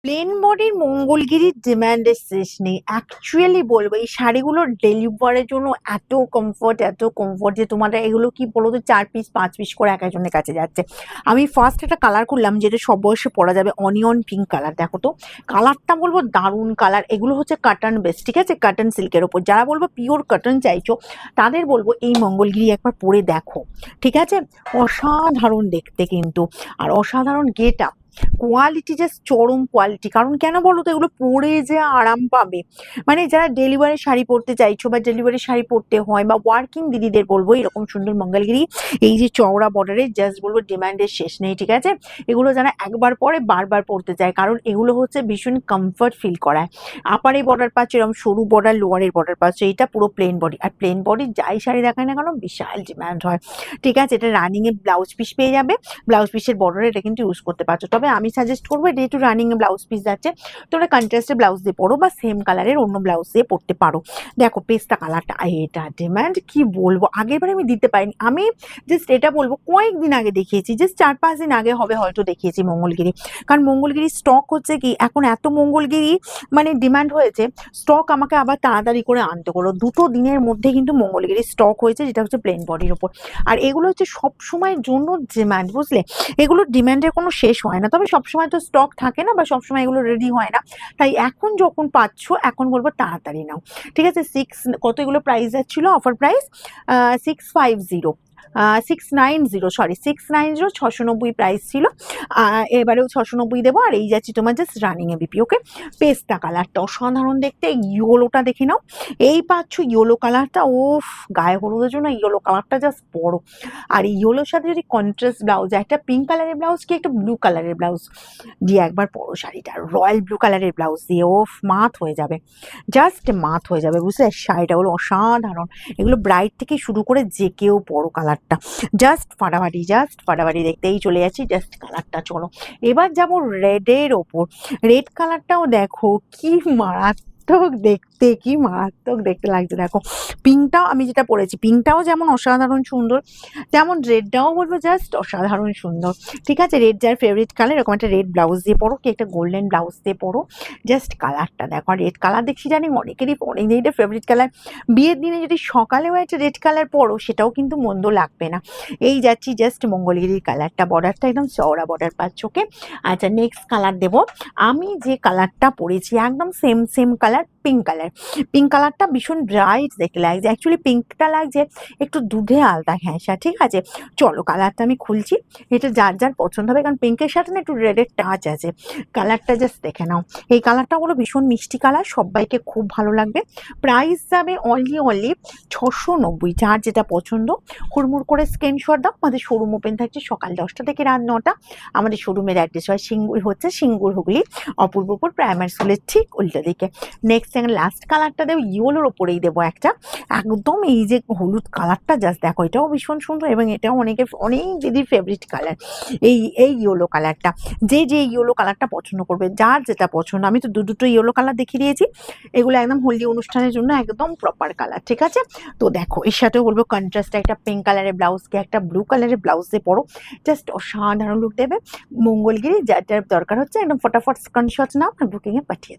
Plane বডির মঙ্গলগিরির ডিমান্ডের শেষ নেই। অ্যাকচুয়ালি বলবো এই শাড়িগুলোর ডেলিভারের জন্য এত কমফোর্ট যে তোমাদের এগুলো কি বলো তো 4 পিস 5 পিস করে এক একজনের কাছে যাচ্ছে। আমি ফার্স্ট একটা কালার করলাম যেটা সব বয়সে পরা যাবে, অনিয়ন পিঙ্ক কালার। দেখো তো কালারটা বলবো দারুণ কালার। এগুলো হচ্ছে কাটন বেস, ঠিক আছে, কাটন সিল্কের ওপর। যারা বলবো পিওর কাটন চাইছো তাদের বলবো এই মঙ্গলগিরি একবার পরে দেখো, ঠিক আছে। অসাধারণ দেখতে কিন্তু, আর অসাধারণ গেট আপ, কোয়ালিটি জাস্ট চরম কোয়ালিটি। কারণ কেন বলো তো, এগুলো পরে যে আরাম পাবে, মানে যারা ডেলিভারি শাড়ি পরতে চাইছো বা ডেলিভারি শাড়ি পরতে হয় বা ওয়ার্কিং দিদিদের বলবো এরকম সুন্দর মঙ্গলগিরি এই যে চওড়া বর্ডারে জাস্ট বলবো ডিমান্ডের শেষ নেই, ঠিক আছে। এগুলো যারা একবার পরে বারবার পরতে চায়, কারণ এগুলো হচ্ছে ভীষণ কমফর্ট ফিল করায়। আপারে বর্ডার পাচ্ছ এরকম সরু বর্ডার, লোয়ারের বর্ডার পাচ্ছ, এটা পুরো প্লেন বডি। আর প্লেন বডি যাই শাড়ি দেখায় না কেন বিশাল ডিমান্ড হয়, ঠিক আছে। এটা রানিং এ ব্লাউজ পিস পেয়ে যাবে, ব্লাউজ পিসের বর্ডারে এটা কিন্তু ইউজ করতে পারছো। তবে আমি সাজেস্ট করবো এটা একটু রানিং এ ব্লাউজ পিস যাচ্ছে, তোমরা কন্ট্রাস্টে ব্লাউজ দিয়ে পরো বা সেম কালারের অন্য ব্লাউজ দিয়ে পরতে পারো। দেখো পেস্তা কালারটা, এটা ডিমান্ড কি বলবো, আগের বারে আমি দিতে পারিনি। আমি জাস্ট এটা বলবো কয়েকদিন আগে দেখিয়েছি, জাস্ট 4-5 দিন আগে হবে হয়তো দেখিয়েছি মঙ্গলগিরি। কারণ মঙ্গলগিরি স্টক হচ্ছে কি এখন এত মঙ্গলগিরি মানে ডিমান্ড হয়েছে, স্টক আমাকে আবার তাড়াতাড়ি করে আনতে হলো। 2 দিনের মধ্যে কিন্তু মঙ্গলগিরি স্টক হয়েছে, যেটা হচ্ছে প্লেন বডির ওপর। আর এগুলো হচ্ছে সব সময়ের জন্য ডিমান্ড, বুঝলে। এগুলোর ডিমান্ডের কোনো শেষ হয় না, তবে সবসময় তো স্টক থাকে না বা সবসময় এগুলো রেডি হয় না। তাই এখন যখন পাচ্ছ এখন বলবো তাড়াতাড়ি নাও, ঠিক আছে। কত এগুলো প্রাইস যাচ্ছিল, অফার প্রাইস 650, 690, সরি 690, 690 প্রাইস ছিল। এবারেও 690 দেবো। আর এই যাচ্ছি তোমার জাস্ট রানিং এ বিপি, ওকে। পেস্তা কালারটা অসাধারণ দেখতে, ইয়োলোটা দেখে নাও। এই পাচ্ছ ইয়োলো কালারটা, ওফ, গায়ে হলুদের জন্য ইয়োলো কালারটা জাস্ট বড়। আর ইয়োলোর সাথে যদি কন্ট্রাস্ট ব্লাউজ, একটা পিঙ্ক কালারের ব্লাউজ কি একটা ব্লু কালারের ব্লাউজ দিয়ে একবার পরো শাড়িটা, রয়্যাল ব্লু কালারের ব্লাউজ দিয়ে, ওফ, মাত হয়ে যাবে, জাস্ট মাত হয়ে যাবে, বুঝলে। শাড়িটা হলো অসাধারণ। এগুলো ব্রাইট থেকে শুরু করে যে কেউ পরো, কালারটা জাস্ট ফাটাফাটি দেখতেই চলে যাচ্ছি। জাস্ট কালারটা চলো এবার যাবো রেডের ওপর। রেড কালারটাও দেখো কি মারাত্মক দেখতে, কি মারাত্মক দেখতে লাগছে। দেখো পিঙ্কটাও, আমি যেটা পরেছি পিঙ্কটাও যেমন অসাধারণ সুন্দর, তেমন রেডটাও বলবো জাস্ট অসাধারণ সুন্দর, ঠিক আছে। রেড যার ফেভারিট কালার, এরকম একটা রেড ব্লাউজ দিয়ে পরো কি একটা গোল্ডেন ব্লাউজ দিয়ে পরো, জাস্ট কালারটা দেখো। আর রেড কালার দেখছি জানি অনেকেরই অনেক দিনের ফেভারিট কালার। বিয়ের দিনে যদি সকালেও একটা রেড কালার পরো সেটাও কিন্তু মন্দ লাগবে না। এই যাচ্ছি জাস্ট মঙ্গলগিরির কালারটা, বর্ডারটা একদম চওড়া বর্ডার পাচ্ছ, ওকে। আচ্ছা নেক্সট কালার দেবো। আমি যে কালারটা পরেছি একদম same colour, pink colour. Pink কালারটা ভীষণ ব্রাইট দেখতে লাগছে, অ্যাকচুয়ালি পিঙ্কটা লাগছে একটু দুধে আলতা ঘ্যাঁসা, ঠিক আছে। চলো কালারটা আমি খুলছি, এটা যার যার পছন্দ হবে, কারণ পিঙ্কের সাথে না একটু রেডের টাচ আছে। কালারটা জাস্ট দেখে নাও, এই কালারটা হলো ভীষণ মিষ্টি কালার, সবাইকে খুব ভালো লাগবে। প্রাইস যাবে অনলি 690। যার যেটা পছন্দ হুড়মুড় করে স্ক্রিনশট দাও। আমাদের শোরুম ওপেন থাকছে সকাল 10টা থেকে রাত 9টা। আমাদের শোরুমের অ্যাড্রেস হয় সিঙ্গুর হুগলি, অপূর্বপুর প্রাইমারি স্কুলের ঠিক উল্টো দিকে। নেক্সট লাস্ট কালারটা দেবো ইয়েলোর ওপরেই দেবো একটা, একদম এই যে হলুদ কালারটা জাস্ট দেখো, এটাও ভীষণ সুন্দর এবং এটাও অনেক দিদির ফেভারিট কালার। এই ইয়েলো কালারটা, যে ইয়েলো কালারটা পছন্দ করবে, যার যেটা পছন্দ। আমি তো দুটো ইয়েলো কালার দেখিয়ে দিয়েছি, এগুলো একদম হলদি অনুষ্ঠানের জন্য একদম প্রপার কালার, ঠিক আছে। তো দেখো এর সাথেও বলবো কন্ট্রাস্ট একটা পিঙ্ক কালারের ব্লাউজকে একটা ব্লু কালারের ব্লাউজ দিয়ে পরো, জাস্ট অসাধারণ লুক দেবে। মঙ্গলগিরি যার যার দরকার হচ্ছে একদম ফটাফট স্ক্রিনশট নাও আর বুকিংয়ে পাঠিয়ে দাও।